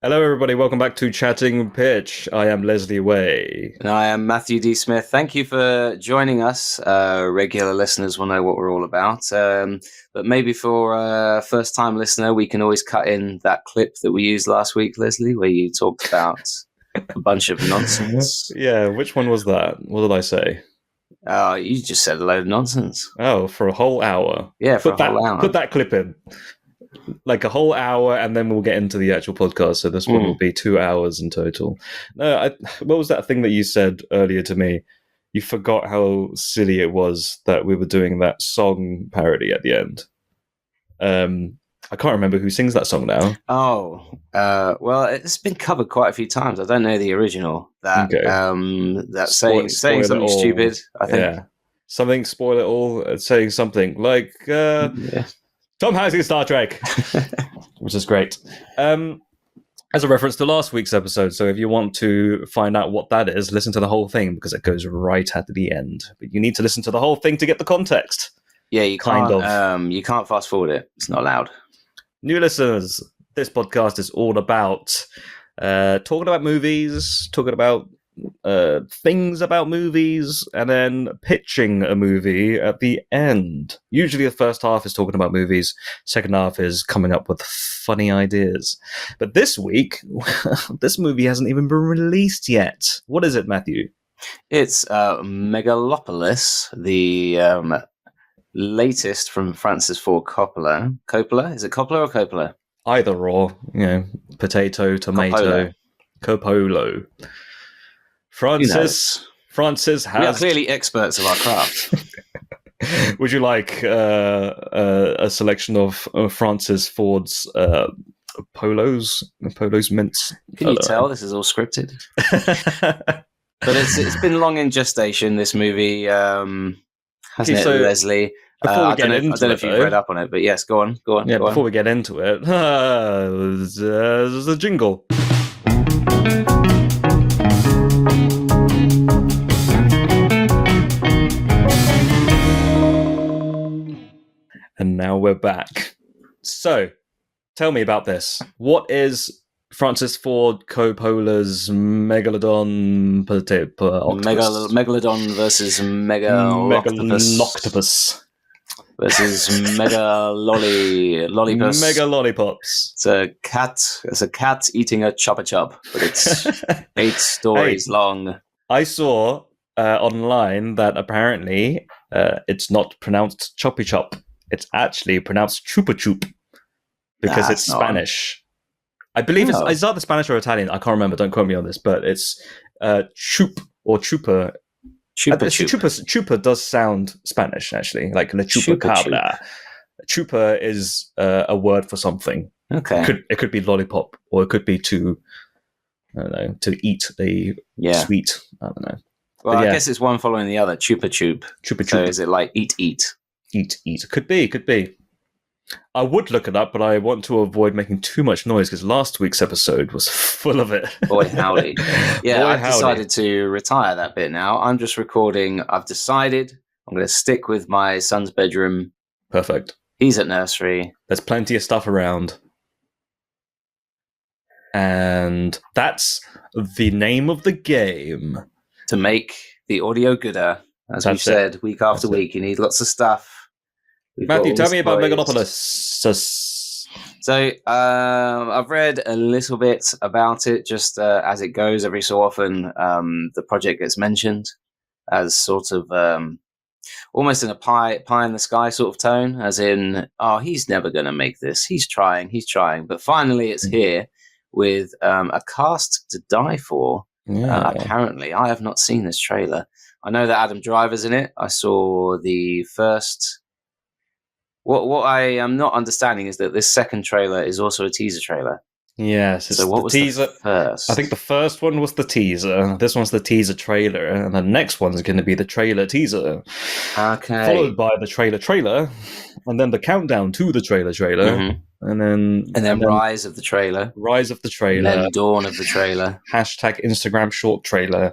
Hello, everybody. Welcome back to Chatting Pitch. I am Leslie Way. And I am Matthew D. Smith. Thank you for joining us. Regular listeners will know what we're all about. But maybe for a first-time listener, we can always cut in that clip that we used last week, Leslie, where you talked about a bunch of nonsense. Yeah, which one was that? What did I say? You just said a load of nonsense. Oh, for a whole hour. Yeah, for a whole hour. Put that clip in. Like a whole hour, and then we'll get into the actual podcast. So this one will be 2 hours in total. No, what was that thing that you said earlier to me? You forgot how silly it was that we were doing that song parody at the end. I can't remember who sings that song now. Well, it's been covered quite a few times. I don't know the original. That saying something stupid. I think. Yeah. Something spoil it all. Saying something like. Tom Hanks in Star Trek, which is great. As a reference to last week's episode, so if you want to find out what that is, listen to the whole thing because it goes right at the end. But you need to listen to the whole thing to get the context. Yeah, you can't. You can't fast forward it. It's not allowed. New listeners, this podcast is all about talking about movies, talking about things about movies, and then pitching a movie at the end. Usually the first half is talking about movies, second half is coming up with funny ideas. But this week, this movie hasn't even been released yet. What is it, Matthew? It's Megalopolis, the latest from Francis Ford Coppola. Coppola? Is it Coppola or Coppola? Either or, potato, tomato, Coppola. Francis has... We are clearly experts of our craft. Would you like a selection of Francis Ford's polos mints? Can you tell this is all scripted? But it's been long in gestation, this movie, hasn't it, Leslie? I don't know if you've read up on it, but yes, go on. Yeah, before we get into it, there's a jingle. And now we're back. So, tell me about this. What is Francis Ford Coppola's Megalodon Megalodon versus Megaloctopus versus Megalolipus. Megalollipops. It's a cat eating a Chuppa Chup, but it's 8 stories long. I saw online that apparently it's not pronounced Choppy Chop. It's actually pronounced Chuppa Chup because it's Spanish. I believe it's either Spanish or Italian. I can't remember. Don't quote me on this, but it's chup or chupa. Chupa does sound Spanish, actually, like la chupacabra. Chupa is a word for something. Okay, it could be lollipop, or it could be to eat a sweet. I don't know. Well, I guess it's one following the other. Chuppa Chup. So is it like eat? Eat. Could be. I would look it up, but I want to avoid making too much noise because last week's episode was full of it. Boy, howdy. Yeah, I've decided to retire that bit now. I'm just recording. I've decided I'm going to stick with my son's bedroom. Perfect. He's at nursery. There's plenty of stuff around. And that's the name of the game. To make the audio gooder. As we've said, week after week, you need lots of stuff. Matthew, tell me about Megalopolis. So I've read a little bit about it, just as it goes. Every so often, the project gets mentioned as sort of almost in a pie in the sky sort of tone, as in, oh, he's never going to make this. He's trying. But finally, it's here with a cast to die for. Yeah. Apparently, I have not seen this trailer. I know that Adam Driver's in it. I saw the first. What I am not understanding is that this second trailer is also a teaser trailer. Yes. So what was teaser? The first? I think the first one was the teaser. This one's the teaser trailer, and the next one's going to be the trailer teaser. Okay. Followed by the trailer, and then the countdown to the trailer, mm-hmm. and then rise of the trailer, and then dawn of the trailer, hashtag Instagram short trailer,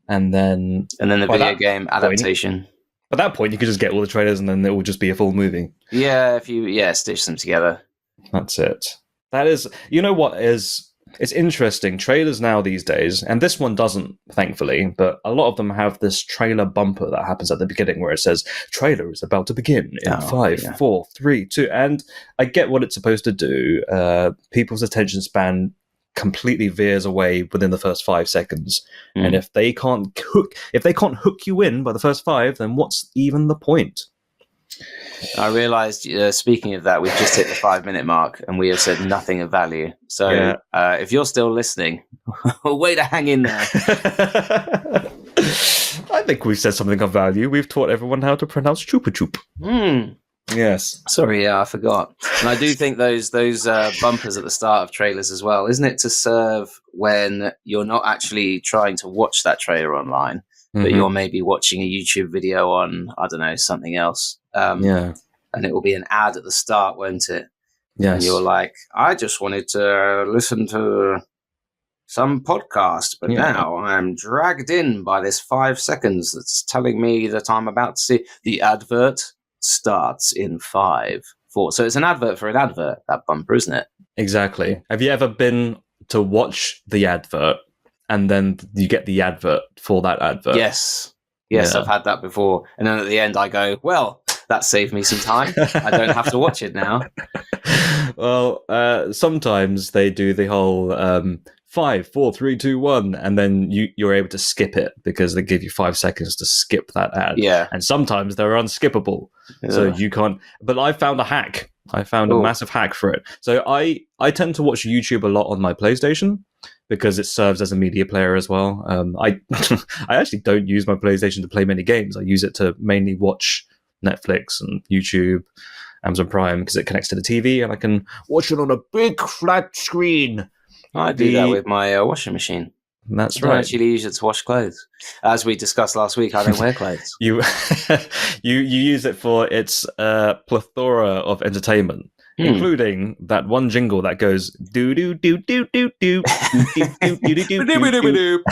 and then the video game adaptation. At that point, you could just get all the trailers, and then it will just be a full movie. Yeah, if you stitch them together. That's it. That is, you know what is It's interesting. Trailers now these days, and this one doesn't, thankfully, but a lot of them have this trailer bumper that happens at the beginning where it says, trailer is about to begin in 5, 4, 3, 2. And I get what it's supposed to do. People's attention span completely veers away within the first 5 seconds. And if they can't hook you in by the first 5, then what's even the point? I realised, speaking of that, we've just hit the 5-minute mark and we have said nothing of value. So if you're still listening, way to hang in there. I think we've said something of value. We've taught everyone how to pronounce Chuppa Chup. Yes. Sorry, I forgot. And I do think those bumpers at the start of trailers as well, isn't it to serve when you're not actually trying to watch that trailer online, but you're maybe watching a YouTube video on, I don't know, something else. And it will be an ad at the start, won't it? Yes. And you're like, I just wanted to listen to some podcast, but now I'm dragged in by this 5 seconds that's telling me that I'm about to see the advert starts in 5, 4. So it's an advert for an advert, that bumper, isn't it? Exactly. Have you ever been to watch the advert and then you get the advert for that advert? Yes, I've had that before. And then at the end I go, well, that saved me some time. I don't have to watch it now. Well, sometimes they do the whole 5, 4, 3, 2, 1, and then you're able to skip it because they give you 5 seconds to skip that ad. Yeah. And sometimes they're unskippable. So you can't. But I found a hack. I found a massive hack for it. So I tend to watch YouTube a lot on my PlayStation because it serves as a media player as well. I actually don't use my PlayStation to play many games. I use it to mainly watch Netflix and YouTube, Amazon Prime, because it connects to the TV and I can watch it on a big flat screen. I do that with my washing machine. That's I right. don't actually use it to wash clothes. As we discussed last week, I don't wear clothes. You use it for its plethora of entertainment, including that one jingle that goes do do do do do do do.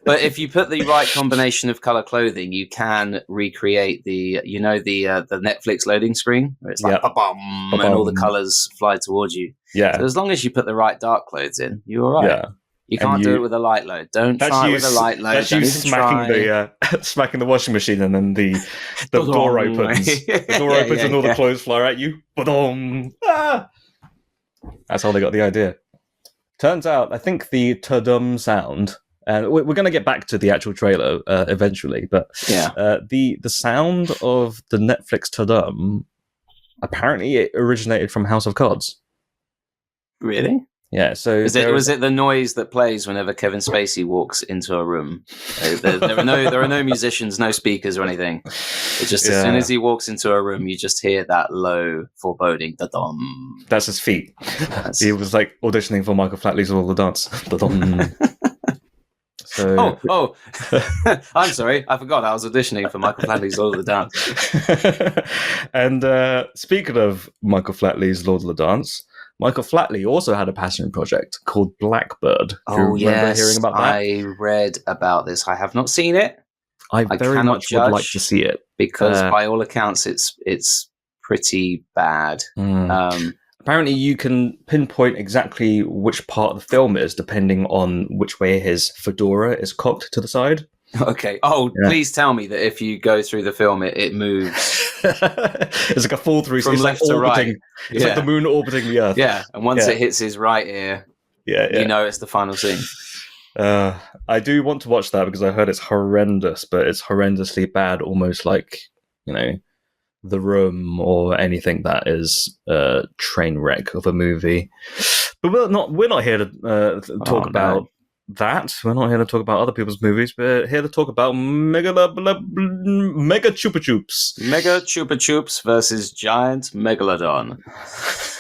But if you put the right combination of color clothing, you can recreate the Netflix loading screen where it's like ba-bum, and all the colors fly towards you. Yeah. So as long as you put the right dark clothes in, you're all right. Yeah. You can't do it with a light load. Don't try it with a light load. That's you smacking the washing machine and then the door opens. The door opens and all the clothes fly at you. Ah! That's how they got the idea. Turns out, I think the ta-dum sound, and we're going to get back to the actual trailer eventually, but the sound of the Netflix ta-dum, apparently it originated from House of Cards. Really? Yeah, so was it the noise that plays whenever Kevin Spacey walks into a room? There are no musicians, no speakers or anything. It's just as soon as he walks into a room, you just hear that low foreboding da-dum. That's his feet. He was like auditioning for Michael Flatley's All the Dance. Da-dum. So... Oh! I'm sorry, I forgot I was auditioning for Michael Flatley's Lord of the Dance. And speaking of Michael Flatley's Lord of the Dance, Michael Flatley also had a passion project called Blackbird. Do you remember hearing about that? I read about this. I have not seen it. I very much would like to see it. Because by all accounts, it's pretty bad. Apparently, you can pinpoint exactly which part of the film is depending on which way his fedora is cocked to the side. Okay. Please tell me that if you go through the film, it moves. It's like a fall through. From left to right. It's like the moon orbiting the Earth. Yeah, and once it hits his right ear, you know it's the final scene. I do want to watch that because I heard it's horrendous, but it's horrendously bad, almost like, The Room or anything that is a train wreck of a movie. But we're not here to talk about that. We're not here to talk about other people's movies. We're here to talk about Mega Chuppa Chups. Mega Chuppa Chups versus Giant Megalodon.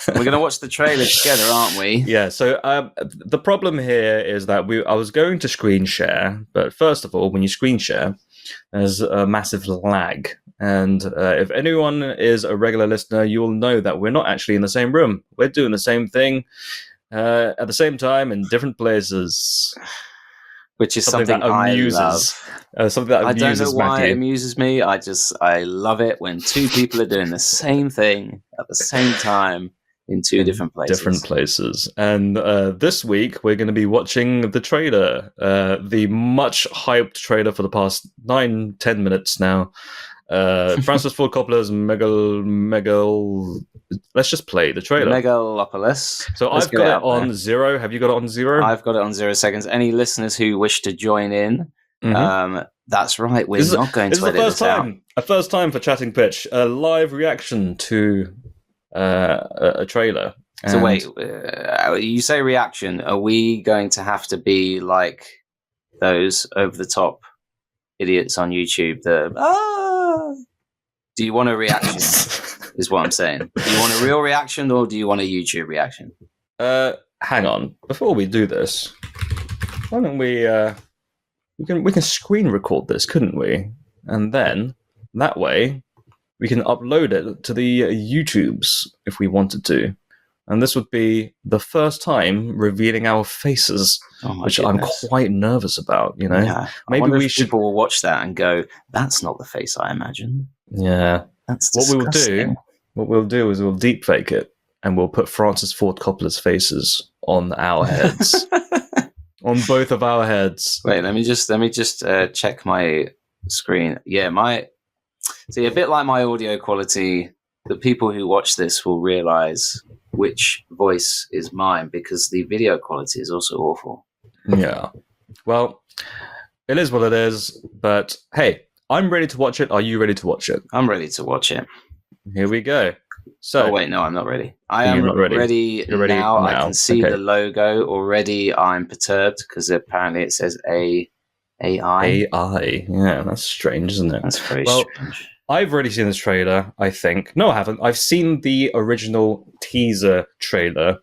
We're going to watch the trailer together, aren't we? Yeah, so the problem here is that I was going to screen share, but first of all, when you screen share, there's a massive lag. And if anyone is a regular listener, you'll know that we're not actually in the same room. We're doing the same thing at the same time in different places. Which is something that amuses. Something that amuses I don't know why Matthew. It amuses me. I love it when two people are doing the same thing at the same time in two different places. Different places. And this week, we're going to be watching the trailer, the much hyped trailer for the past 9-10 minutes now. Francis Ford Coppola's Let's just play the trailer. Megalopolis. So I've got it on 0. Have you got it on 0? I've got it on 0 seconds. Any listeners who wish to join in, that's right. We're not going to edit this out. A first time for Chatting Pitch, a live reaction to a trailer. So wait, you say reaction. Are we going to have to be like those over-the-top idiots on YouTube? Do you want a reaction? Is what I'm saying. Do you want a real reaction or do you want a YouTube reaction? Hang on. Before we do this, why don't we can screen record this, couldn't we? And then that way we can upload it to the YouTubes if we wanted to. And this would be the first time revealing our faces, which goodness. I'm quite nervous about, you know? Yeah. Maybe people will watch that and go, that's not the face I imagined. Yeah. That's disgusting. What we'll do is we'll deep fake it and we'll put Francis Ford Coppola's faces on our heads. On both of our heads. Wait, let me just check my screen. Yeah, see, a bit like my audio quality, the people who watch this will realize which voice is mine because the video quality is also awful. Yeah. Well, it is what it is, but hey, I'm ready to watch it. Are you ready to watch it? I'm ready to watch it. Here we go. So, wait, no, I'm not ready. I am ready now. I can see the logo already. I'm perturbed because apparently it says AI. AI. Yeah, that's strange, isn't it? That's very strange. I've already seen this trailer, I think. No, I haven't. I've seen the original teaser trailer,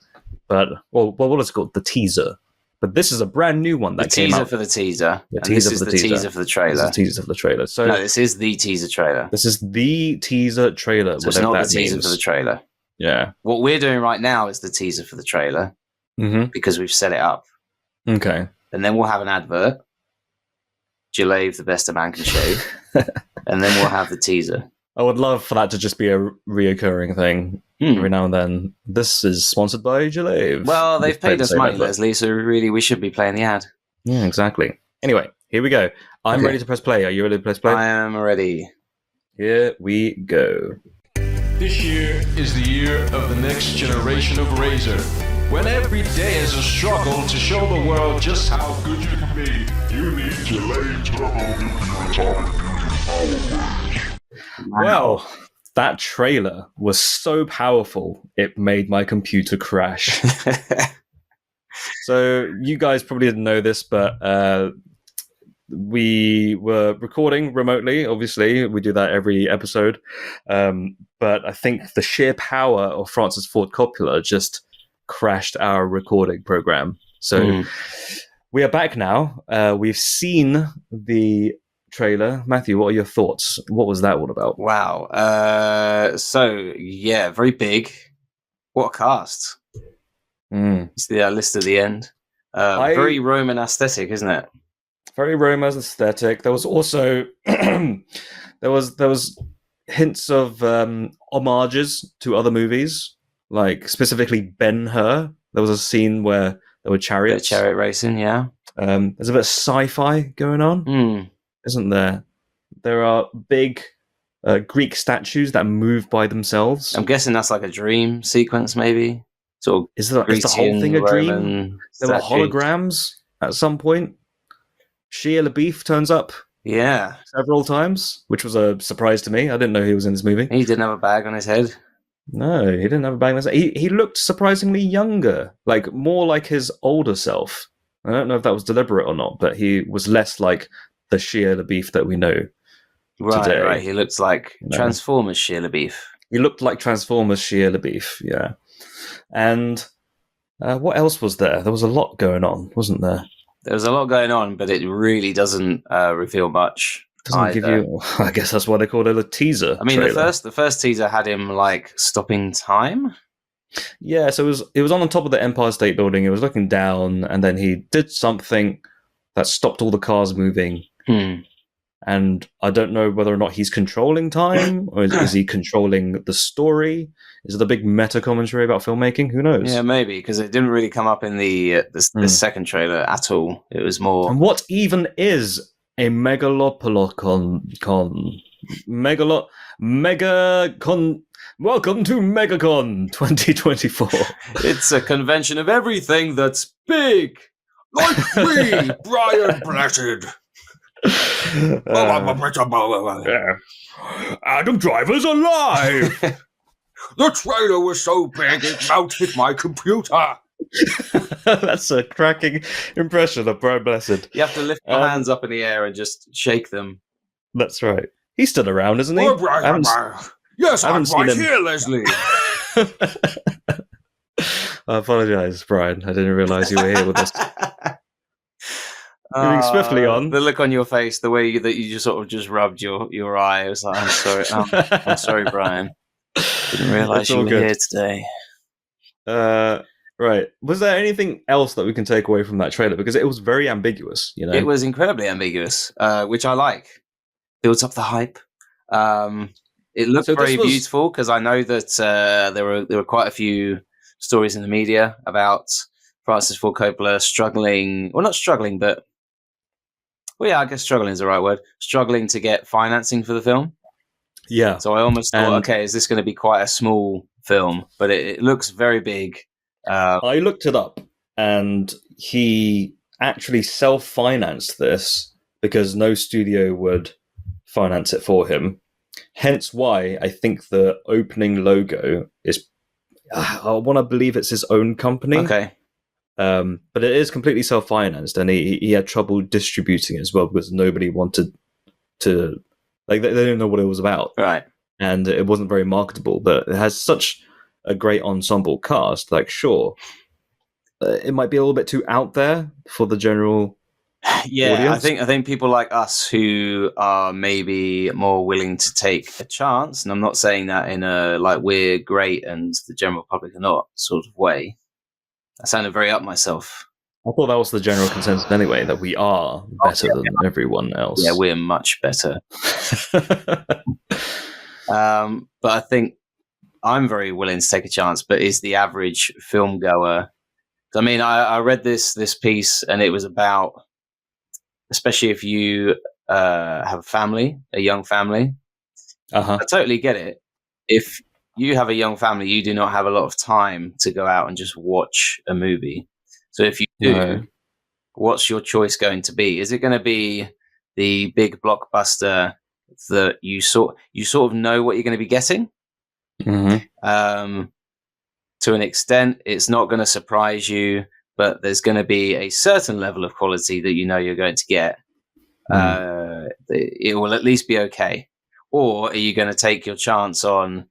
but, well, what is it called? The teaser. But this is a brand new one that came out. The teaser for the teaser. This is the teaser for the trailer. This is the teaser for the trailer. So, no, this is the teaser trailer. This is the teaser trailer. So it's not the teaser for the trailer. Yeah. What we're doing right now is the teaser for the trailer because we've set it up. Okay. And then we'll have an advert. Jalave, the best a man can shave. And then we'll have the teaser. I would love for that to just be a reoccurring thing every now and then. This is sponsored by Jalave. Well, they've paid us money, Leslie, so really we should be playing the ad. Yeah, exactly. Anyway, here we go. I'm ready to press play. Are you ready to press play? I am ready. Here we go. This year is the year of the next generation of Razor. When every day is a struggle to show the world just how good you can be, you need Jalave Turbo Well, that trailer was so powerful, it made my computer crash. So you guys probably didn't know this, but we were recording remotely. Obviously, we do that every episode. But I think the sheer power of Francis Ford Coppola just crashed our recording program. So we are back now. We've seen the trailer. Matthew, what are your thoughts? What was that all about? Wow. So, yeah, very big. What a cast. It's the list at the end. Very Roman aesthetic, isn't it? Very Roman aesthetic. There was also there was hints of homages to other movies, like specifically Ben-Hur. There was a scene where there were chariots. Chariot racing, yeah. There's a bit of sci-fi going on, isn't there? There are big Greek statues that move by themselves. I'm guessing that's like a dream sequence, maybe. Sort of is the whole thing a dream? There were holograms at some point. Shia LaBeouf turns up. Yeah. Several times, which was a surprise to me. I didn't know he was in this movie. He didn't have a bag on his head. No, he didn't have a bag on his head. He looked surprisingly younger, like more like his older self. I don't know if that was deliberate or not, but he was less like the Shia LaBeouf that we know today. Right. He looked like Transformers Shia LaBeouf. He looked like Transformers Shia LaBeouf, yeah. And what else was there? There was a lot going on, wasn't there? There was a lot going on, but it really doesn't reveal much. Doesn't give you. I guess that's why they called it a teaser. I mean, trailer. the first teaser had him like stopping time. Yeah, so it was on the top of the Empire State Building. It was looking down, and then he did something that stopped all the cars moving. and I don't know whether or not he's controlling time, or is he controlling the story? Is it a big meta commentary about filmmaking? Who knows? Yeah, maybe, because it didn't really come up in the second trailer at all. It was more... And what even is a megalopolocon? Welcome to MegaCon 2024. It's a convention of everything that's big. Like me, Brian Blessed. Adam Driver's alive! The trailer was so big it melted my computer. That's a cracking impression of Brian Blessed. You have to lift your hands up in the air and just shake them. That's right. He's still around, isn't he? Yes, I'm right here, Leslie. I apologise, Brian. I didn't realise you were here with us. Moving swiftly on. The look on your face, the way that you just sort of just rubbed your eye. I was like, I'm sorry. I'm sorry, Brian. Didn't realise you were here today. Right. Was there anything else that we can take away from that trailer? Because it was very ambiguous, you know? It was incredibly ambiguous, which I like. Builds up the hype. It looked very beautiful, because I know that there were quite a few stories in the media about Francis Ford Coppola struggling. Well, not struggling, but... Well, yeah, I guess struggling is the right word. Struggling to get financing for the film. Yeah. So I almost thought, okay, is this going to be quite a small film? But it looks very big. I looked it up, and he actually self-financed this because no studio would finance it for him. Hence why I think the opening logo is... I want to believe it's his own company. Okay. But it is completely self-financed, and he had trouble distributing it as well because nobody wanted to... Like, they didn't know what it was about. Right. And it wasn't very marketable, but it has such a great ensemble cast. Like, sure, it might be a little bit too out there for the general audience. I think people like us who are maybe more willing to take a chance, and I'm not saying that in a, like, we're great and the general public are not sort of way. I sounded very up myself. I thought that was the general consensus anyway, that we are better than everyone else. Yeah, we're much better. But I think I'm very willing to take a chance, but is the average film goer... I mean, I read this piece, and it was about, especially if you have a family, a young family. I totally get it. If you have a young family, you do not have a lot of time to go out and just watch a movie. So if you do, what's your choice going to be? Is it going to be the big blockbuster that you sort of know what you're going to be getting? Mm-hmm. To an extent, it's not going to surprise you, but there's going to be a certain level of quality that you know you're going to get. It will at least be okay. Or are you going to take your chance on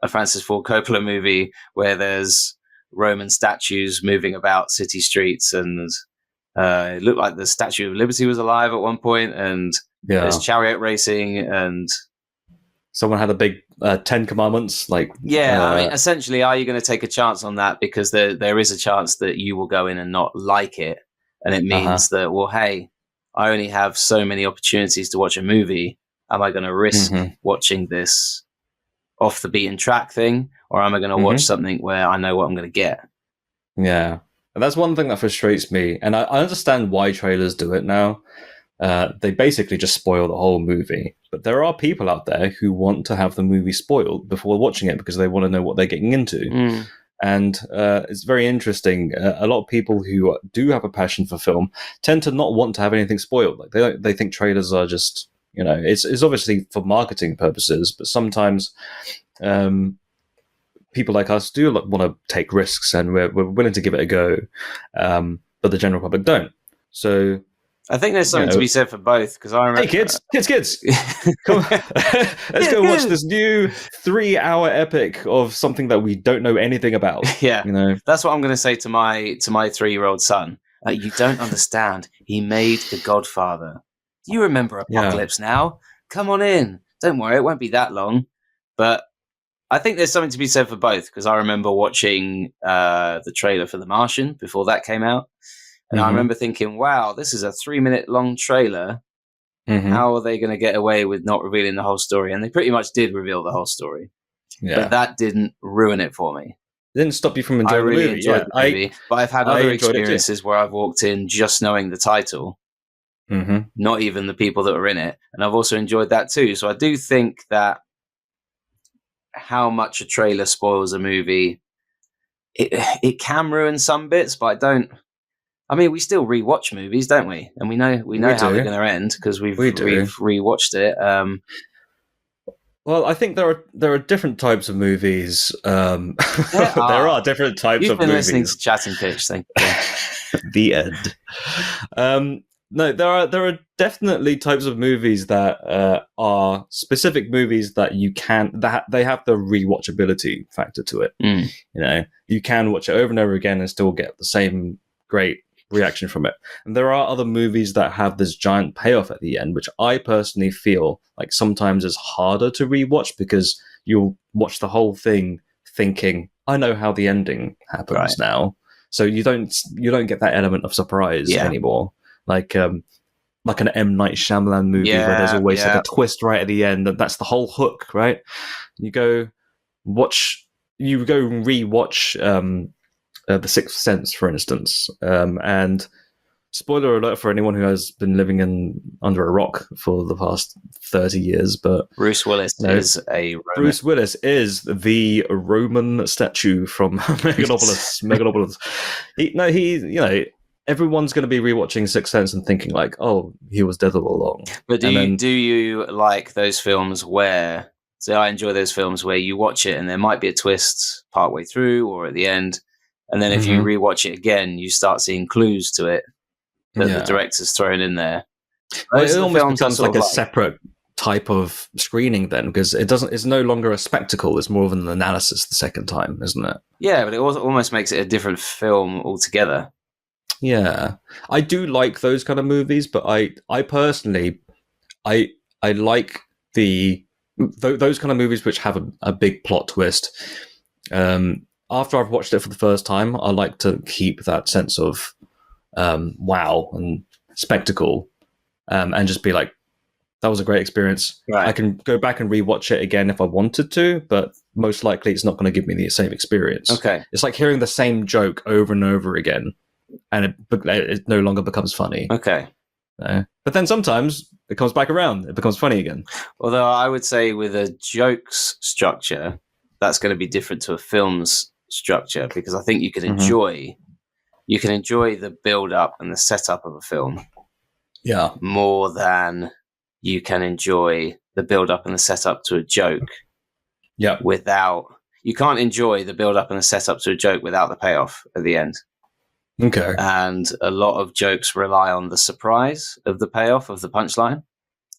a Francis Ford Coppola movie where there's Roman statues moving about city streets, and it looked like the Statue of Liberty was alive at one point, and there's chariot racing, and someone had a big 10 Commandments, like... Yeah, I mean, essentially, are you going to take a chance on that? Because there is a chance that you will go in and not like it, and it means that, well, hey, I only have so many opportunities to watch a movie. Am I going to risk watching this off the beaten track thing, or am I going to watch something where I know what I'm going to get? Yeah, and that's one thing that frustrates me, and I understand why trailers do it now. They basically just spoil the whole movie, but there are people out there who want to have the movie spoiled before watching it because they want to know what they're getting into. And it's very interesting. A lot of people who do have a passion for film tend to not want to have anything spoiled. Like they think trailers are just, you know, it's obviously for marketing purposes, but sometimes people like us do want to take risks, and we're willing to give it a go, but the general public don't. So I think there's something to be said for both, because I remember... Hey, kids! Come on. Let's go watch this new 3-hour epic of something that we don't know anything about. Yeah, you know, that's what I'm going to say to my 3-year-old son. You don't understand. He made The Godfather. You remember Apocalypse Now? Come on in. Don't worry, it won't be that long. But I think there's something to be said for both, because I remember watching the trailer for The Martian before that came out. And I remember thinking, wow, this is a 3-minute long trailer How are they going to get away with not revealing the whole story? And they pretty much did reveal the whole story. Yeah. But that didn't ruin it for me. It didn't stop you from enjoying I really the movie. enjoyed the movie. But I've had other experiences where I've walked in just knowing the title, not even the people that were in it. And I've also enjoyed that too. So I do think that how much a trailer spoils a movie, it can ruin some bits, but we still rewatch movies, don't we? And we know how they're going to end because we've rewatched it. Well, I think there are different types of movies. There are different types of movies. You've been listening to Chat and Pitch, thank you. The end. No, there are definitely types of movies that are specific movies that they have the rewatchability factor to it. You know, you can watch it over and over again and still get the same great reaction from it. And there are other movies that have this giant payoff at the end, which I personally feel like sometimes is harder to rewatch because you'll watch the whole thing thinking, I know how the ending happens now. So you don't get that element of surprise anymore. Like an M. Night Shyamalan movie where there's always like a twist right at the end, and that's the whole hook, right? You go rewatch The Sixth Sense, for instance, and spoiler alert for anyone who has been living under a rock for the past 30 years, but Bruce Willis is a Roman. Bruce Willis is the Roman statue from Megalopolis. Everyone's going to be rewatching Sixth Sense and thinking like, "Oh, he was dead all along." But do you like those films where? So I enjoy those films where you watch it and there might be a twist partway through or at the end, and then if you rewatch it again, you start seeing clues to it that the director's thrown in there. It almost becomes like a separate type of screening then, because it's no longer a spectacle; it's more of an analysis the second time, isn't it? Yeah, but it almost makes it a different film altogether. Yeah, I do like those kind of movies, but I personally, I like those kind of movies which have a big plot twist. After I've watched it for the first time, I like to keep that sense of wow and spectacle, and just be like, that was a great experience. Right. I can go back and rewatch it again if I wanted to, but most likely it's not going to give me the same experience. Okay, it's like hearing the same joke over and over again, and it no longer becomes funny. Okay. But then sometimes it comes back around. It becomes funny again. Although I would say with a joke's structure, that's going to be different to a film's structure, because I think you can enjoy the build-up and the setup of a film more than you can enjoy the build-up and the setup to a joke. Yeah. You can't enjoy the build-up and the setup to a joke without the payoff at the end. Okay. And a lot of jokes rely on the surprise of the payoff of the punchline,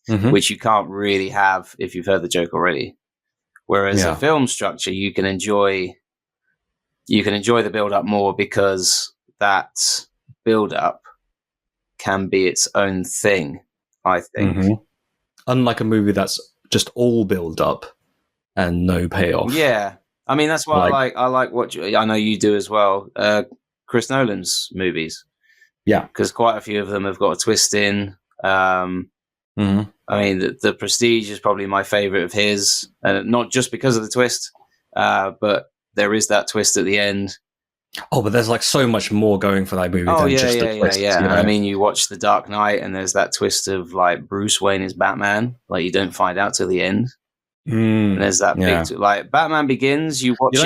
which you can't really have if you've heard the joke already. Whereas a film structure, you can enjoy the build-up more because that build-up can be its own thing, I think. Unlike a movie that's just all build-up and no payoff. Yeah. I mean, that's why I like what I know you do as well. Chris Nolan's movies. Yeah. Because quite a few of them have got a twist in. I mean, the Prestige is probably my favorite of his, and not just because of the twist, but there is that twist at the end. Oh, but there's like so much more going for that movie than just the twist. Yeah. You know? I mean, you watch The Dark Knight, and there's that twist of like Bruce Wayne is Batman. Like you don't find out till the end. And there's that big like Batman Begins. You watch. You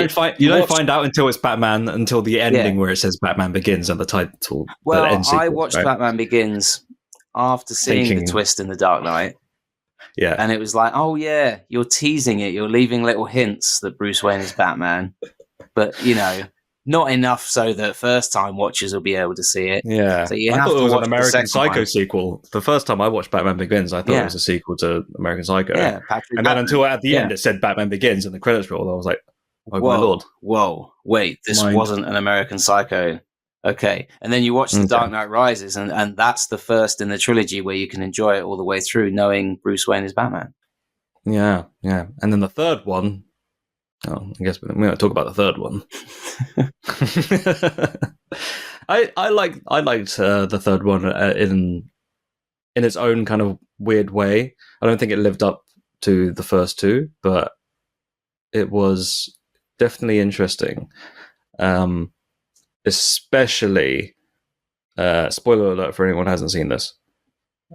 don't find out until it's Batman until the ending where it says Batman Begins and the title. Well, the end sequence, I watched Batman Begins after seeing the twist in The Dark Knight. Yeah. And it was like, oh yeah, you're teasing it. You're leaving little hints that Bruce Wayne is Batman, but not enough so that first-time watchers will be able to see it. Yeah. So I thought it was an American Psycho sequel. The first time I watched Batman Begins, I thought it was a sequel to American Psycho. Yeah, then until at the end it said Batman Begins in the credits roll, I was like, oh my lord. Whoa, wait, this wasn't an American Psycho. Okay. And then you watch The Dark Knight Rises, and that's the first in the trilogy where you can enjoy it all the way through knowing Bruce Wayne is Batman. Yeah. And then the third one, I guess we don't talk about the third one. I liked the third one in its own kind of weird way. I don't think it lived up to the first two, but it was definitely interesting. Especially, spoiler alert for anyone who hasn't seen this,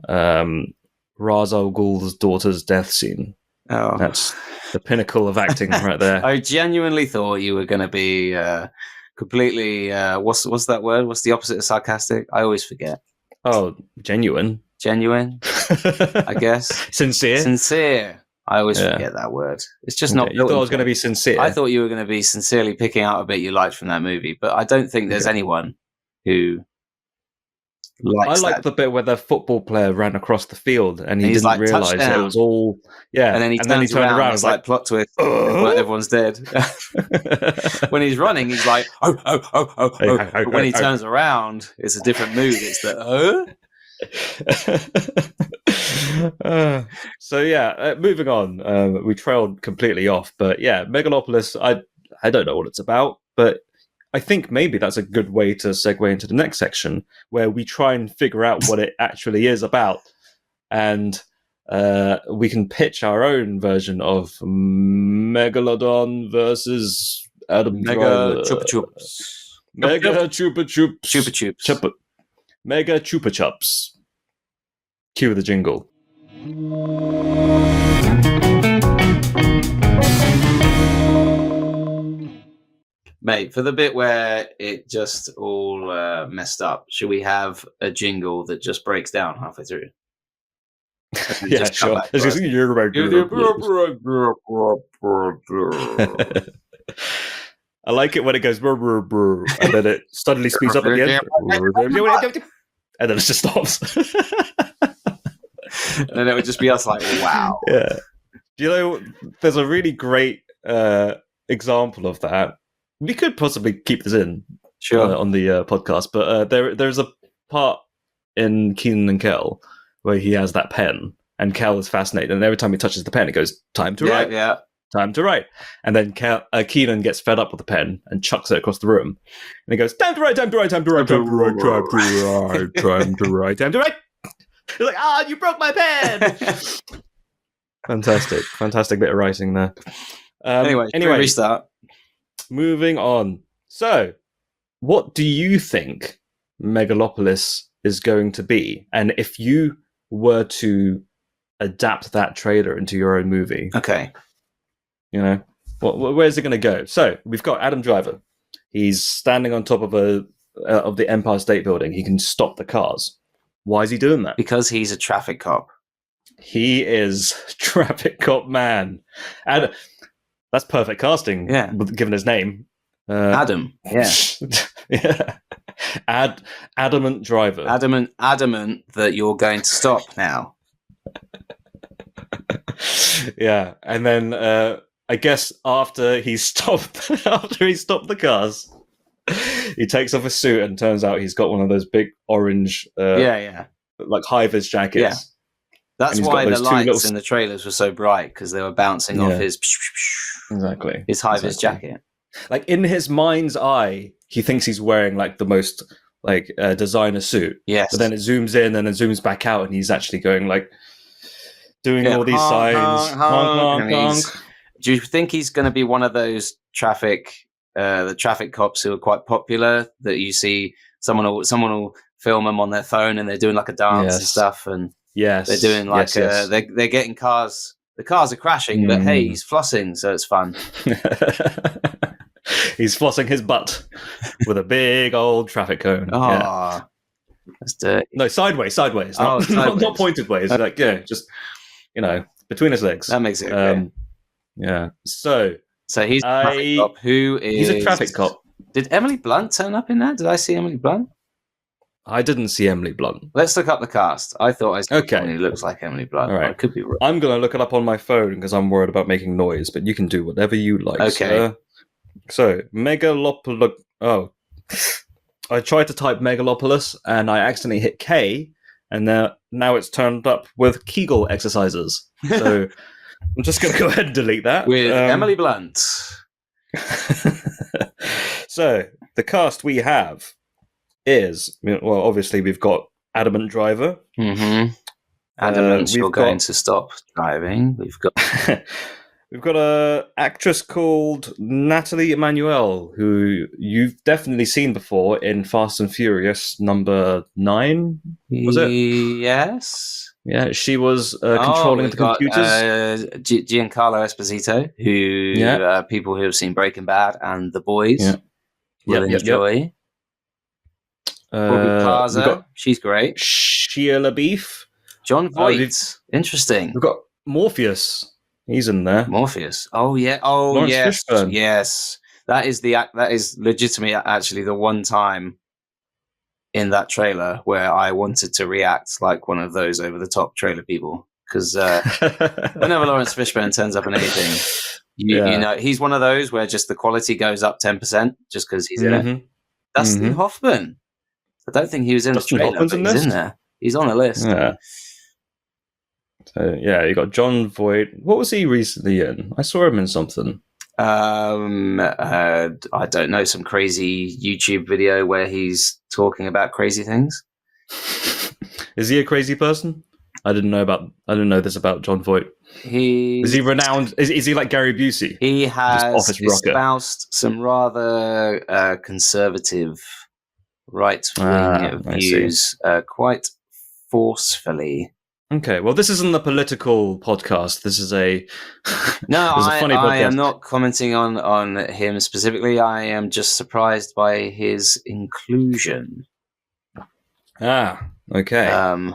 Ra's al Ghul's daughter's death scene. Oh. That's the pinnacle of acting right there. I genuinely thought you were going to be completely. What's that word? What's the opposite of sarcastic? I always forget. Oh, genuine. Genuine, I guess. Sincere. I always forget that word. It's just not. You thought I was going to be sincere. I thought you were going to be sincerely picking out a bit you liked from that movie, but I don't think there's anyone who likes I like the bit where the football player ran across the field and he didn't like, realise it was all... Yeah, and then he turns around it's like plot twist, everyone's dead. When he's running, he's like, oh. But when he turns around, it's a different mood. It's the, So yeah, moving on. We trailed completely off, but yeah, Megalopolis. I don't know what it's about, but I think maybe that's a good way to segue into the next section, where we try and figure out what it actually is about, and we can pitch our own version of Megalodon versus Adam Driver. Chuppa Chups. Mega Chuppa Chups. Chuppa Chups. Mega Chuppa Chups. Cue the jingle. Mate, for the bit where it just all messed up, should we have a jingle that just breaks down halfway through? Yeah, sure. I like it when it goes brr, brr, brr, and then it suddenly speeds up at the end. And then it just stops. And then it would just be us like, wow. Yeah. Do you know, there's a really great example of that. We could possibly keep this in on the podcast, but there's a part in Kenan and Kel where he has that pen, and Kel is fascinated, and every time he touches the pen, it goes, time to write. Yeah. Time to write. And then Kenan gets fed up with the pen and chucks it across the room. And he goes, time to write, time to write, time to write, time to write, time to write, time to write, time to write. He's like, you broke my pen. Fantastic bit of writing there. Anyway, restart. Moving on. So, what do you think Megalopolis is going to be? And if you were to adapt that trailer into your own movie, okay, you know, where's it going to go? So we've got Adam Driver. He's standing on top of the Empire State Building. He can stop the cars. Why is he doing that? Because he's a traffic cop. He is traffic cop man, and that's perfect casting. Yeah, given his name, Adam. Yeah, yeah. Adamant driver. Adamant that you're going to stop now. Yeah, and then I guess after he stopped the cars, he takes off his suit and turns out he's got one of those big orange, like high-vis jackets. Yeah, that's why the lights in the trailers were so bright, because they were bouncing off his high-vis jacket. Like in his mind's eye, he thinks he's wearing like the most like designer suit. Yes, but then it zooms in and then zooms back out, and he's actually going like doing all these signs. Honk, honk. Do you think he's going to be one of those the traffic cops who are quite popular, that you see someone will film them on their phone and they're doing like a dance and stuff, and they're doing like they're getting cars. The cars are crashing, but hey, he's flossing, so it's fun. He's flossing his butt with a big old traffic cone. Oh, yeah. That's dirty. No, sideways. Not pointed ways. Like just between his legs. That makes it okay. Yeah. So he's a traffic cop. He's a traffic cop. Did Emily Blunt turn up in that? Did I see Emily Blunt? I didn't see Emily Blunt. Let's look up the cast. I thought I saw someone who looks like Emily Blunt. All right. I could be wrong. I'm going to look it up on my phone because I'm worried about making noise, but you can do whatever you like. Okay. So, Megalopolis. Oh. I tried to type Megalopolis and I accidentally hit K, and now it's turned up with Kegel exercises. So, I'm just going to go ahead and delete that. With Emily Blunt. So, the cast we have is, well, obviously we've got Adamant Driver. Mm-hmm. Adamant you're going to stop driving. We've got a actress called Natalie Emmanuel, who you've definitely seen before in Fast and Furious number 9. Was it? Yes. Yeah, she was controlling the computers. Giancarlo Esposito, who people who have seen Breaking Bad and The Boys will enjoy. Aubrey Plaza, she's great. Shia LaBeouf. John Voight, interesting. We've got Morpheus. He's in there. Morpheus. Oh yeah. Oh Lawrence yes. Fishburne. Yes. That is legitimately actually the one time in that trailer where I wanted to react like one of those over the top trailer people, because whenever Lawrence Fishburne turns up in anything, you know he's one of those where just the quality goes up 10% just because he's in it. Dustin Hoffman. I don't think he was in Dustin the trailer, Hoffman's but he's in there. He's on the list. Yeah. So you got John Voight. What was he recently in? I saw him in something. I don't know, some crazy YouTube video where he's talking about crazy things. Is he a crazy person? I didn't know this about John Voight. Is he renowned? Is he like Gary Busey? He has espoused some rather conservative right-wing views quite forcefully. Okay, well, this isn't a political podcast. This is a funny podcast. I am not commenting on him specifically. I am just surprised by his inclusion. Okay.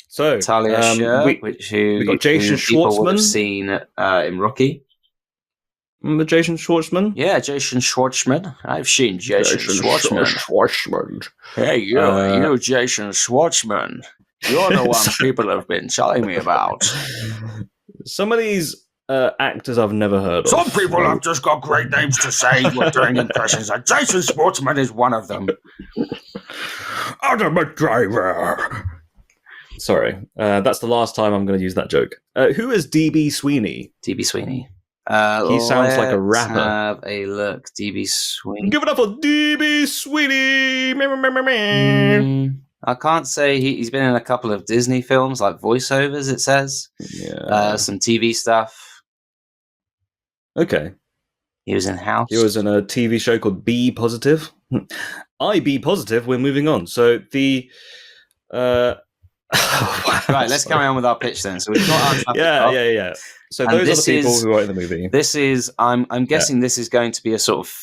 So Talia Shire, we got Jason Schwartzman. Would have seen in Rocky. Remember Jason Schwartzman? Yeah, Jason Schwartzman. I've seen Jason Schwartzman. Hey, you Jason Schwartzman. You're the one people have been telling me about. Some of these actors I've never heard of. Some people have just got great names to say. We're doing impressions. And Jason Schwartzman is one of them. Adamant driver. Sorry, that's the last time I'm going to use that joke. Who is DB Sweeney? DB Sweeney. He sounds like a rapper. Let's have a look. DB Sweeney. Give it up for DB Sweeney. I can't say he's been in a couple of Disney films, like voiceovers, it says. Yeah. Some TV stuff. Okay. He was in House. He was in a TV show called Be Positive. I Be Positive. We're moving on. So the... Right, let's carry on with our pitch then. So we've got our yeah. So those are the people who are in the movie. This is, I'm guessing this is going to be a sort of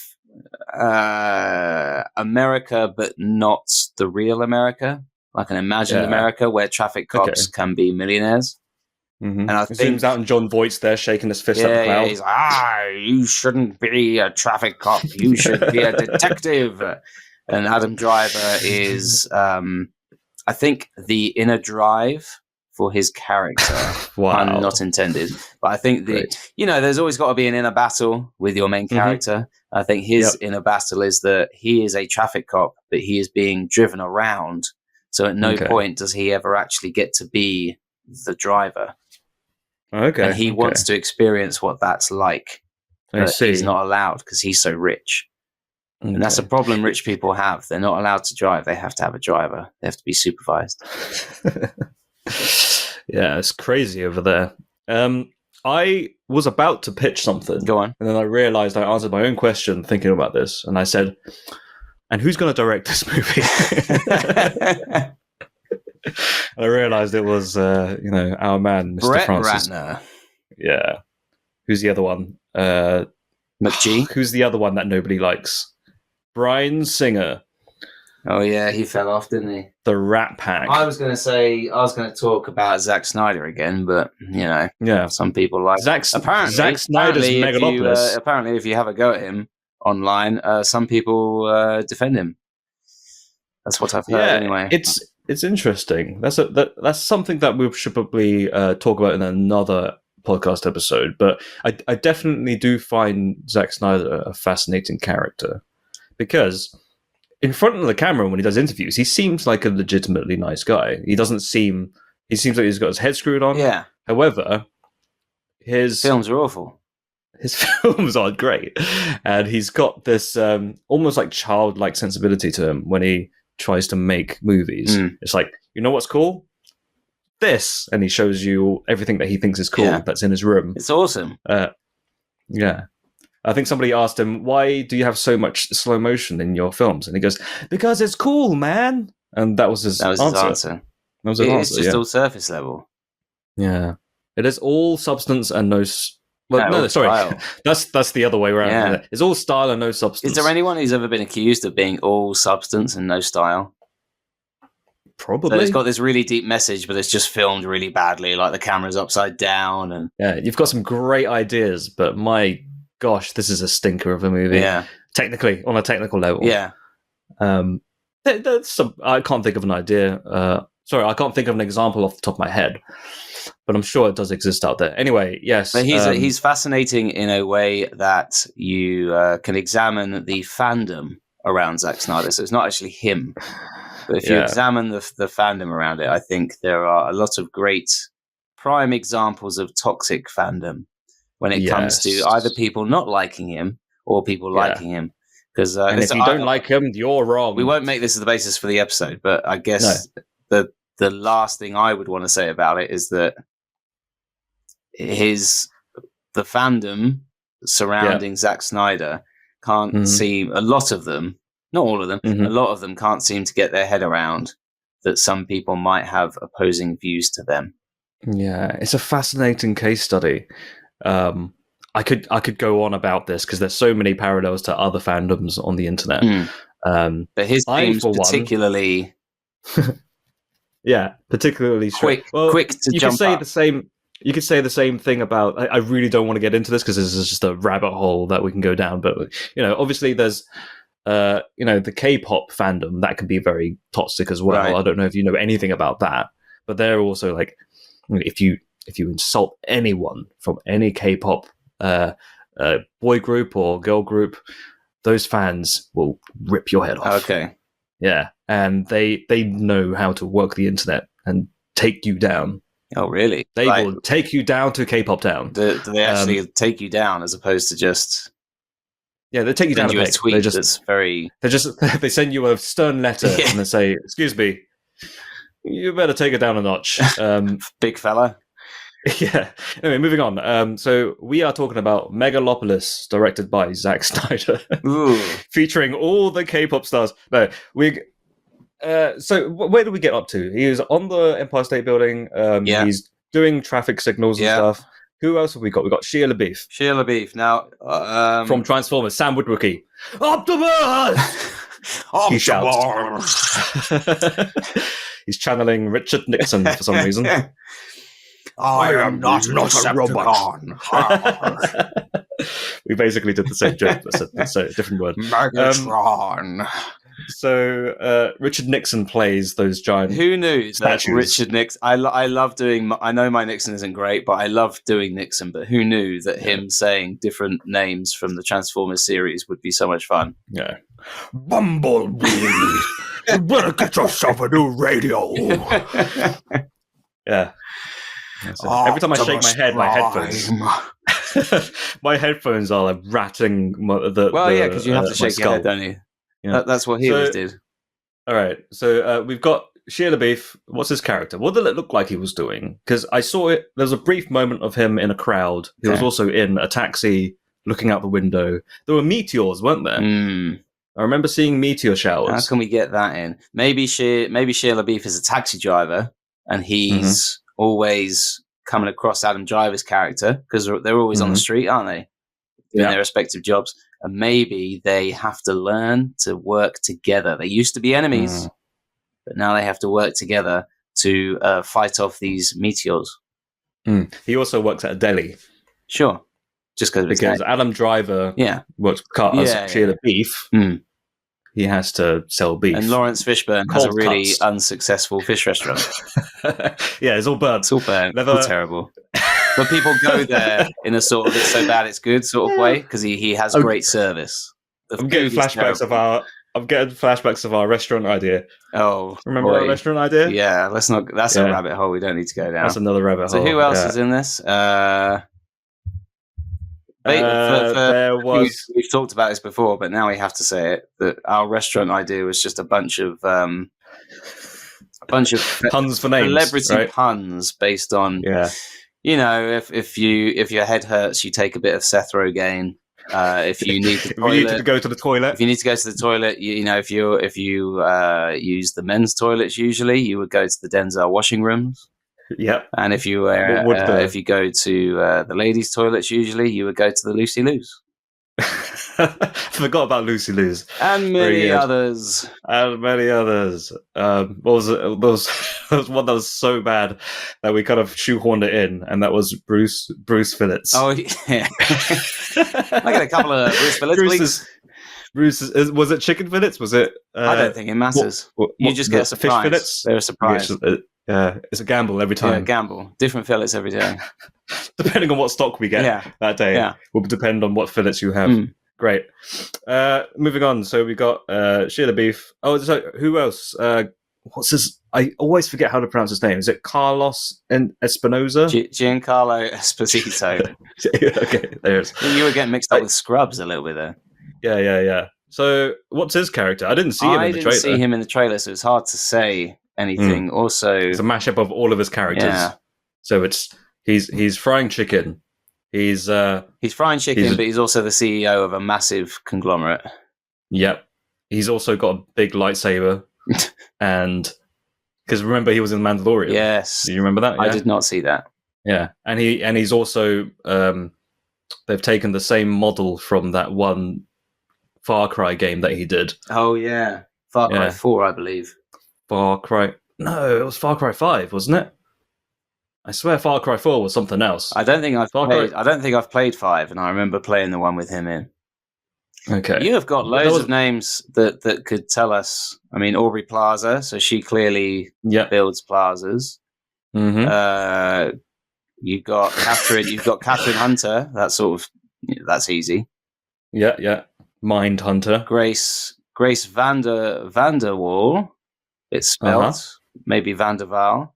America, but not the real America, like an imagined America where traffic cops can be millionaires. And I think zooms out and John Voight's there shaking his fist at the cloud. He's like, you shouldn't be a traffic cop. You should be a detective. And Adam Driver is, I think, the inner drive for his character. Wow. Not intended. But I think there's always got to be an inner battle with your main character. I think his inner battle is that he is a traffic cop, but he is being driven around. So at no point does he ever actually get to be the driver. Okay. And he wants to experience what that's like. But he's not allowed because he's so rich. And that's a problem rich people have. They're not allowed to drive. They have to have a driver. They have to be supervised. Yeah, it's crazy over there. I was about to pitch something. Go on. And then I realized I answered my own question thinking about this. And I said, and who's going to direct this movie? I realized it was, our man, Mr. Brett Francis. Ratner. Yeah. Who's the other one? McGee. Who's the other one that nobody likes? Bryan Singer. Oh yeah, he fell off, didn't he? The Rat Pack. I was going to talk about Zack Snyder again, but some people like Zack Snyder's Megalopolis. Apparently, if you have a go at him online, some people defend him. That's what I've heard. Anyway, it's interesting. That's something that we should probably talk about in another podcast episode. But I definitely do find Zack Snyder a fascinating character because in front of the camera when he does interviews, he seems like a legitimately nice guy. He seems like he's got his head screwed on. Yeah. However, his films are awful. His films aren't great. And he's got this almost like childlike sensibility to him when he tries to make movies. It's like, you know what's cool? This, and he shows you everything that he thinks is cool that's in his room. It's awesome. Yeah. I think somebody asked him, why do you have so much slow motion in your films? And he goes, because it's cool, man. And that was his answer. That was his answer. It's just all surface level. Yeah. It is all substance and no... sorry. Style. That's the other way around. Yeah. It's all style and no substance. Is there anyone who's ever been accused of being all substance and no style? Probably. So it's got this really deep message, but it's just filmed really badly, like the camera's upside down. And yeah, you've got some great ideas, but my gosh, this is a stinker of a movie. Yeah. Technically, on a technical level. Yeah. I can't think of an idea. I can't think of an example off the top of my head, but I'm sure it does exist out there. Anyway, yes. But he's fascinating in a way that you can examine the fandom around Zack Snyder. So it's not actually him. But if you examine the fandom around it, I think there are a lot of great prime examples of toxic fandom when it comes to either people not liking him or people liking him. Because if you don't like him, you're wrong. We won't make this the basis for the episode, but I guess the last thing I would want to say about it is that the fandom surrounding Zack Snyder can't seem, a lot of them, not all of them, a lot of them can't seem to get their head around that some people might have opposing views to them. Yeah, it's a fascinating case study. I could go on about this because there's so many parallels to other fandoms on the internet. But his themes particularly... particularly quick to you jump could say up. the same. You could say the same thing about. I really don't want to get into this because this is just a rabbit hole that we can go down. But obviously there's, the K-pop fandom that can be very toxic as well. Right. I don't know if you know anything about that, but they're also like, if you insult anyone from any K-pop boy group or girl group, those fans will rip your head off. Okay. Yeah, and they know how to work the internet and take you down. Oh, really? They will take you down to K-pop town. Do they actually take you down as opposed to just... Yeah, they take you down a tweet that's very... They send you a stern letter and they say, excuse me, you better take it down a notch. Big fella. Yeah. Anyway, moving on. So we are talking about Megalopolis, directed by Zack Snyder, featuring all the K-pop stars. No, so where did we get up to? He was on the Empire State Building. He's doing traffic signals and stuff. Who else have we got? We got Shia LaBeouf. Shia LaBeouf. Now, from Transformers, Sam Witwicky. Optimus! He shouts. He's channeling Richard Nixon for some reason. I am not a robot. We basically did the same joke, but it's a different word. Megatron. So Richard Nixon plays those giant. Who knew statues. That Richard Nixon? I love doing. I know my Nixon isn't great, but I love doing Nixon. But who knew that him saying different names from the Transformers series would be so much fun? Yeah. Bumblebee, you better get yourself a new radio. Yeah. So every time I shake my head, my headphones are like rattling. Because you have to shake your head, don't you? Yeah. That's what he always did. All right, so we've got Shia LaBeouf. What's his character? What did it look like he was doing? Because I saw it. There was a brief moment of him in a crowd. He was also in a taxi, looking out the window. There were meteors, weren't there? I remember seeing meteor showers. How can we get that in? Maybe Shia LaBeouf is a taxi driver, and he's always coming across Adam Driver's character because they're always on the street, aren't they? Doing their respective jobs. And maybe they have to learn to work together. They used to be enemies, but now they have to work together to fight off these meteors. He also works at a deli. Sure. Just because Adam Driver works with cars. Shia LaBeouf, he has to sell beef. And Lawrence Fishburne has a really unsuccessful fish restaurant. Yeah, it's all burnt. It's all burnt. It's all terrible. But people go there in a sort of it's so bad it's good sort of way because he has great service. I'm getting flashbacks of our restaurant idea. Oh, remember our restaurant idea? Yeah, let's not. That's a rabbit hole we don't need to go down. That's another rabbit hole. So who else is in this? We've talked about this before, but now we have to say it. That our restaurant idea was just a bunch of a bunch of puns for names, celebrity right? puns based on, Yeah. if your head hurts, you take a bit of Seth Rogen. If you need the If you need to toilet, go to the toilet, if you need to go to the toilet, if you use the men's toilets, usually you would go to the Denzel washing rooms. yep. And if you if you go to the ladies' toilets, usually you would go to the Lucy Lou's. Forgot about Lucy Lou's and many others. And many others. What was it? There was one that was so bad that we kind of shoehorned it in, and that was Bruce Phillips. Oh yeah, I got a couple of Bruce Phillips. Bruce's was it chicken fillets? Was it? I don't think it matters. You just get a surprise. Fish fillets? They're a surprise. Yeah, it's a gamble every time. Yeah, gamble. Different fillets every day. Depending on what stock we get that day, will depend on what fillets you have. Great. Moving on. So we got Sheila Beef. Oh, so who else? What's his? I always forget how to pronounce his name. Is it Carlos Espinosa? Giancarlo Esposito. Okay, there's. You were getting mixed up with Scrubs a little bit there. Yeah. So what's his character? I didn't see him in the trailer. I didn't see him in the trailer, so it's hard to say anything. Also, it's a mashup of all of his characters. Yeah. So he's frying chicken. He's frying chicken, but he's also the CEO of a massive conglomerate. Yep. He's also got a big lightsaber, and because remember he was in Mandalorian. Yes. Do you remember that? Yeah? I did not see that. Yeah, and he's also they've taken the same model from that one Far Cry game that he did. Oh yeah, Far Cry 4, I believe. No, it was Far Cry 5, wasn't it? I swear Far Cry 4 was something else. I don't think I've played 5, and I remember playing the one with him in. Okay. You have got loads of names that could tell us. I mean, Aubrey Plaza, so she clearly builds plazas. Mm-hmm. You've got Catherine Hunter. That's easy. Yeah. Mind Hunter. Grace Vanderwall. It's spelled maybe Vanderval.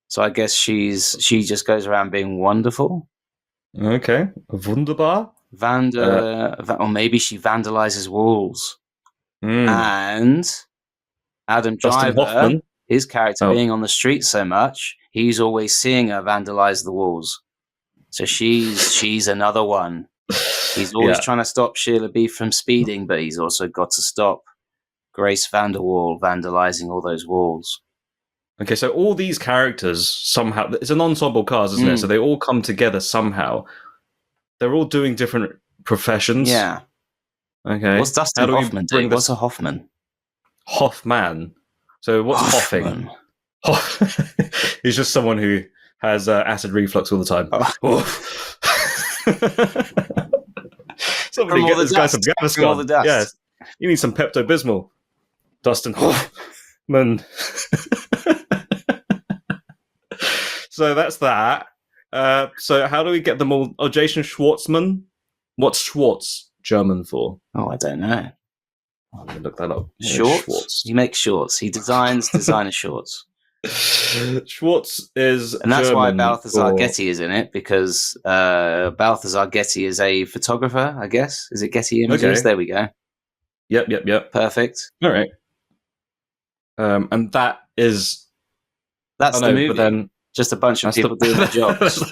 So I guess she just goes around being wonderful. Okay, wunderbar. Or maybe she vandalizes walls. And Adam Driver, his character being on the street so much, he's always seeing her vandalize the walls. So she's another one. He's always trying to stop Sheila Beef from speeding, but he's also got to stop Grace Vanderwall vandalizing all those walls. Okay, so all these characters somehow, it's an ensemble cast, isn't it? So they all come together somehow. They're all doing different professions. Yeah. Okay. What's Dustin Hoffman doing? What's a Hoffman? Hoffman. So what's hoffing? He's just someone who has acid reflux all the time. Somebody get this guy some Gaviscon. Yeah. You need some Pepto-Bismol. Dustin Hoffman. So that's that. So how do we get them all? Oh, Jason Schwartzman. What's Schwartz German for? Oh, I don't know. I'm gonna look that up. Shorts. He makes shorts. He designs designer shorts. Schwartz is, and that's German why Balthazar Getty is in it, because Balthazar Getty is a photographer. I guess, is it Getty Images? Okay. There we go. Yep. Perfect. All right. And that's the movie. But then just a bunch of people doing their jobs.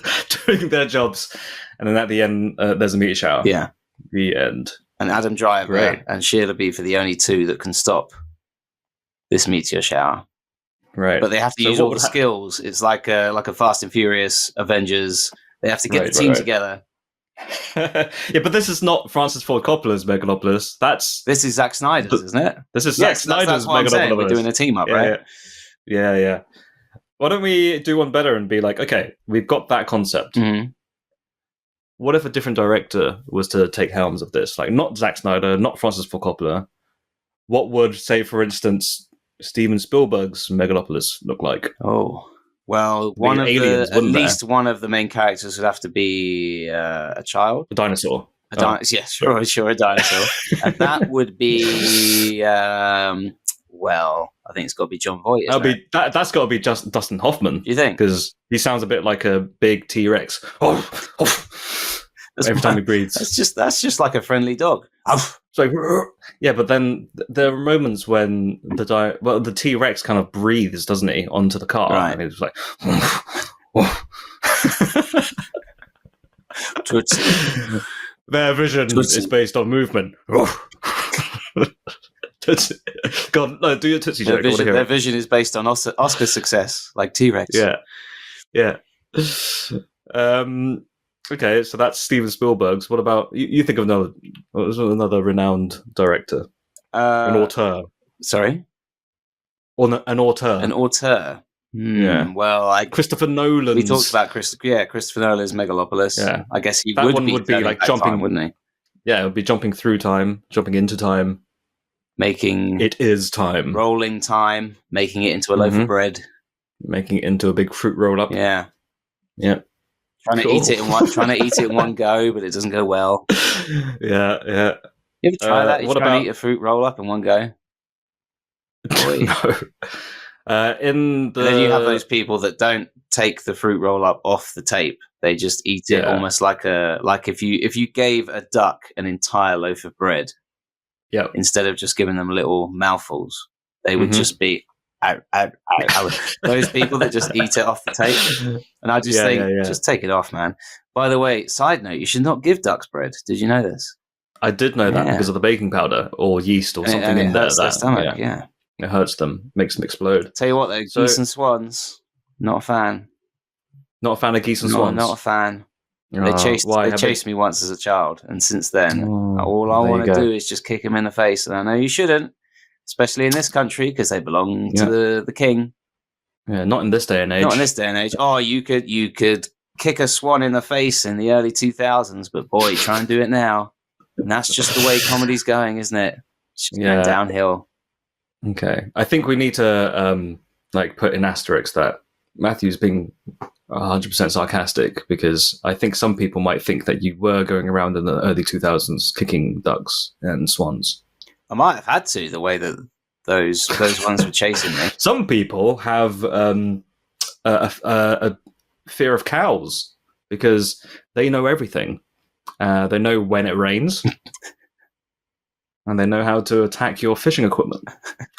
Doing their jobs. And then at the end, there's a meteor shower. Yeah. The end. And Adam Driver and Sheila Beef are the only two that can stop this meteor shower. Right. But they have to use all the skills. It's like a Fast and Furious Avengers. They have to get the team together. Yeah, but this is not Francis Ford Coppola's Megalopolis. This is Zack Snyder's, isn't it? This is Zack Snyder's Megalopolis. We're doing a team up, right? Yeah. Why don't we do one better and be like, okay, we've got that concept. Mm-hmm. What if a different director was to take helms of this? Like, not Zack Snyder, not Francis Ford Coppola. What would, say, for instance, Steven Spielberg's Megalopolis look like? Oh, well, at least one of the main characters would have to be a child. A dinosaur. Yeah, sure, a dinosaur. And that would be, I think it's got to be John Voight. That's got to be just Dustin Hoffman. Do you think? Because he sounds a bit like a big T-Rex. every time he breathes. That's just like a friendly dog. It's like, yeah, but then there are moments when the T-Rex kind of breathes, doesn't he, onto the car, Right. and he's like, Tootsie. their vision Tootsie. is based on movement. Tootsie. God, no, do your Tootsie joke. Their vision is based on Oscar success, like T-Rex. Yeah. Okay, so that's Steven Spielberg's. What about you? Think of another renowned director, an auteur. Sorry, or an auteur. An auteur. Yeah. Well, Christopher Nolan. We talked about Christopher Nolan's Megalopolis. Yeah. I guess that one would be like jumping, time, wouldn't he? Yeah, it would be jumping through time, jumping into time, making it is time, rolling time, making it into a loaf of bread, making it into a big fruit roll up. Yeah. Trying to eat it in one go, but it doesn't go well. Yeah. You ever try that? You try and eat a fruit roll up in one go? No. And then you have those people that don't take the fruit roll up off the tape. They just eat it almost like if you gave a duck an entire loaf of bread, instead of just giving them little mouthfuls, they would just be out. Those people that just eat it off the tape. And I just think, just take it off, man. By the way, side note, you should not give ducks bread. Did you know this? I did know that because of the baking powder or yeast or something in there. Their stomach, yeah. It hurts them, makes them explode. Tell you what, though, geese and swans, not a fan. Not a fan of geese and swans? Not a fan. They chased me once as a child, and since then, all I want to do is just kick them in the face. And I know you shouldn't, especially in this country, because they belong to the king. Yeah, not in this day and age. Not in this day and age. Oh, you could kick a swan in the face in the early 2000s, but boy, try and do it now. And that's just the way comedy's going, isn't it? It's just going downhill. Okay. I think we need to put in asterisks that Matthew's being 100% sarcastic, because I think some people might think that you were going around in the early 2000s kicking ducks and swans. I might have had to, the way that those ones were chasing me. Some people have a fear of cows because they know everything. They know when it rains. And they know how to attack your fishing equipment,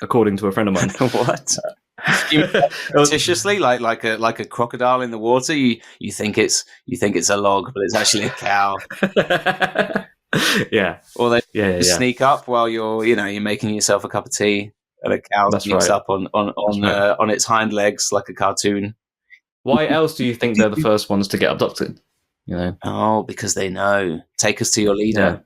according to a friend of mine. What? Fictitiously, like a crocodile in the water. You think it's a log, but it's actually a cow. Yeah. Or they sneak up while you're making yourself a cup of tea, and a cow sneaks up on its hind legs like a cartoon. Why else do you think they're the first ones to get abducted? Oh, because they know. Take us to your leader. Yeah.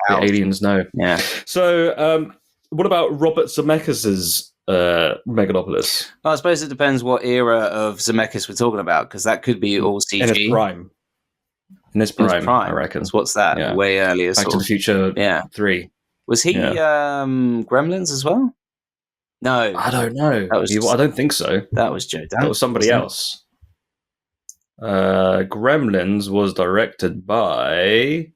The aliens know. Yeah. So, what about Robert Zemeckis' Megalopolis? Well, I suppose it depends what era of Zemeckis we're talking about, because that could be all CG. In his prime. In his prime, I reckon. What's that? Yeah. Way earlier. Back to the Future 3. Was he Gremlins as well? No. I don't know. I don't think so. That was Joe Dante. That was somebody else. Gremlins was directed by...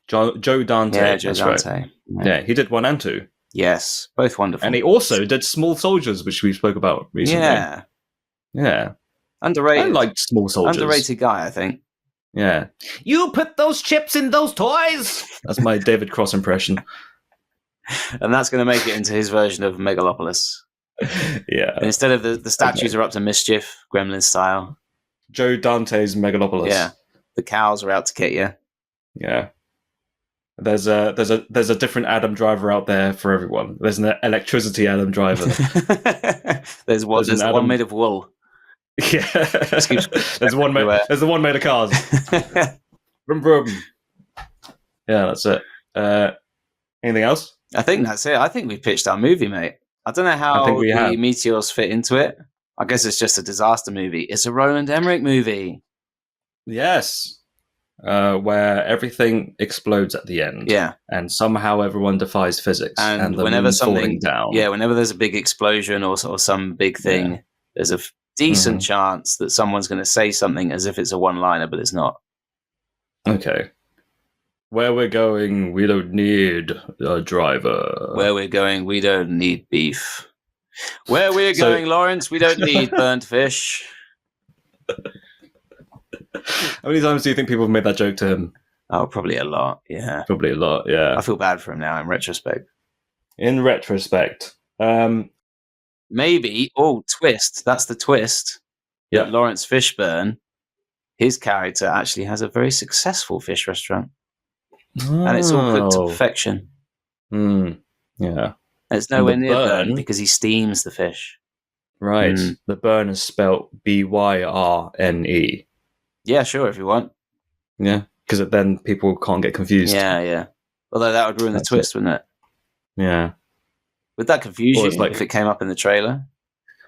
Joe Dante. Yeah, Joe Dante. Right. Yeah, he did 1 and 2. Yes, both wonderful. And he also did Small Soldiers, which we spoke about recently. Yeah. Underrated. I liked Small Soldiers. Underrated guy, I think. Yeah. You put those chips in those toys! That's my David Cross impression. And that's going to make it into his version of Megalopolis. Yeah. And instead of the statues are up to mischief, Gremlin style. Joe Dante's Megalopolis. Yeah. The cows are out to get you. Yeah. There's a different Adam Driver out there for everyone. There's an electricity Adam Driver. there's one made of wool. Yeah. There's one made of cars. Vroom, vroom. Yeah, that's it. Anything else? I think that's it. I think we pitched our movie, mate. I don't know how the meteors fit into it. I guess it's just a disaster movie. It's a Roland Emmerich movie. Yes. Where everything explodes at the end. Yeah. And somehow everyone defies physics. And whenever whenever there's a big explosion or some big thing, there's a decent chance that someone's going to say something as if it's a one-liner, but it's not. Okay. Where we're going, we don't need a driver. Where we're going, we don't need beef. Where we're going, Lawrence, we don't need burnt fish. How many times do you think people have made that joke to him? Oh, probably a lot, yeah. Probably a lot, yeah. I feel bad for him now in retrospect. In retrospect. Maybe, twist, that's the twist. Yeah. Lawrence Fishburne, his character actually has a very successful fish restaurant. And it's all cooked to perfection. Yeah. And it's nowhere near burn because he steams the fish. Right. The burn is spelled BYRNE. Yeah, sure, if you want. Yeah, because then people can't get confused. Yeah. Although that would ruin the twist, wouldn't it? Yeah. Would that confuse you if it came up in the trailer?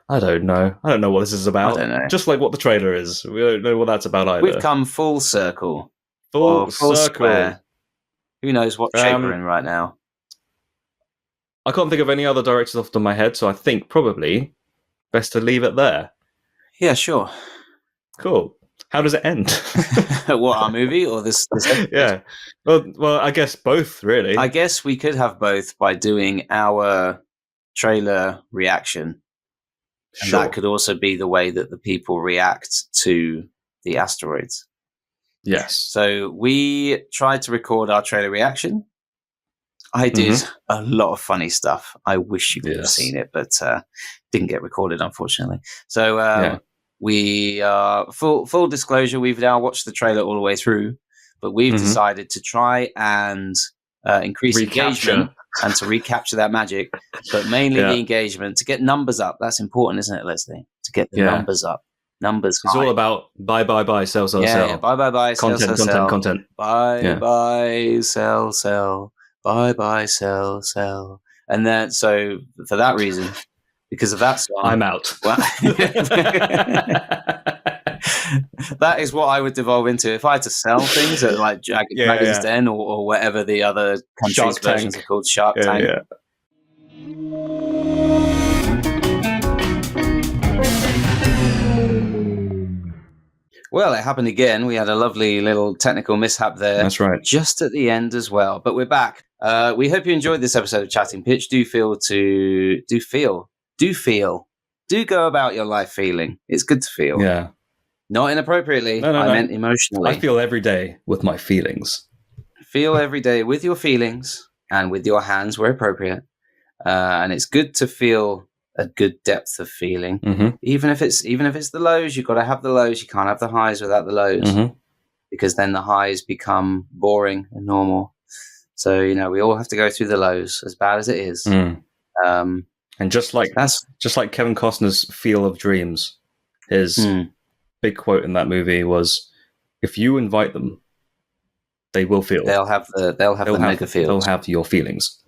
I don't know. I don't know what this is about. I don't know. Just like what the trailer is. We don't know what that's about either. We've come full circle. Full circle. Square. Who knows what shape we're in right now? I can't think of any other directors off the top of my head, so I think probably best to leave it there. Yeah, sure. Cool. How does it end? What, our movie or this episode? Yeah. Well, I guess both, really. I guess we could have both by doing our trailer reaction. And that could also be the way that the people react to the asteroids. Yes. So we tried to record our trailer reaction. I did a lot of funny stuff. I wish you could have seen it, but didn't get recorded, unfortunately. So we full disclosure, we've now watched the trailer all the way through, but we've decided to try and increase engagement and to recapture that magic, but mainly the engagement, to get numbers up. That's important, isn't it, Leslie? To get the numbers up. Numbers It's high. all about buy, sell, sell, sell. Yeah, buy, content, sell, content. Buy, sell, buy, sell. And then, so for that reason, because of that song, I'm out. Well, that is what I would devolve into if I had to sell things at like Dragon's Den or whatever the other countries' versions are called, Shark Tank. Yeah. Well, it happened again. We had a lovely little technical mishap there. That's right. Just at the end as well. But we're back. We hope you enjoyed this episode of Chatting Pitch. Do go about your life feeling. It's good to feel. Yeah. Not inappropriately. No. I meant emotionally. I feel every day with my feelings. Feel every day with your feelings and with your hands where appropriate. And it's good to feel a good depth of feeling. Even if it's the lows, you've got to have the lows. You can't have the highs without the lows, because then the highs become boring and normal. So we all have to go through the lows, as bad as it is. And just like Kevin Costner's Field of Dreams, his big quote in that movie was, "If you invite them, they will feel. They'll have the mega feels. They'll have your feelings."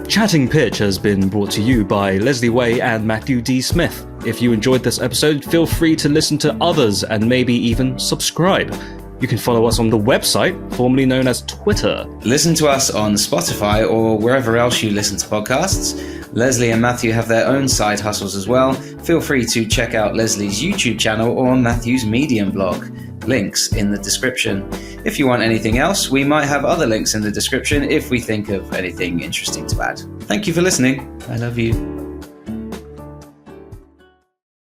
Chatting Pitch has been brought to you by Leslie Way and Matthew D. Smith. If you enjoyed this episode, feel free to listen to others and maybe even subscribe. You can follow us on the website, formerly known as Twitter. Listen to us on Spotify or wherever else you listen to podcasts. Leslie and Matthew have their own side hustles as well. Feel free to check out Leslie's YouTube channel or Matthew's Medium blog. Links in the description. If you want anything else, we might have other links in the description if we think of anything interesting to add. Thank you for listening. I love you.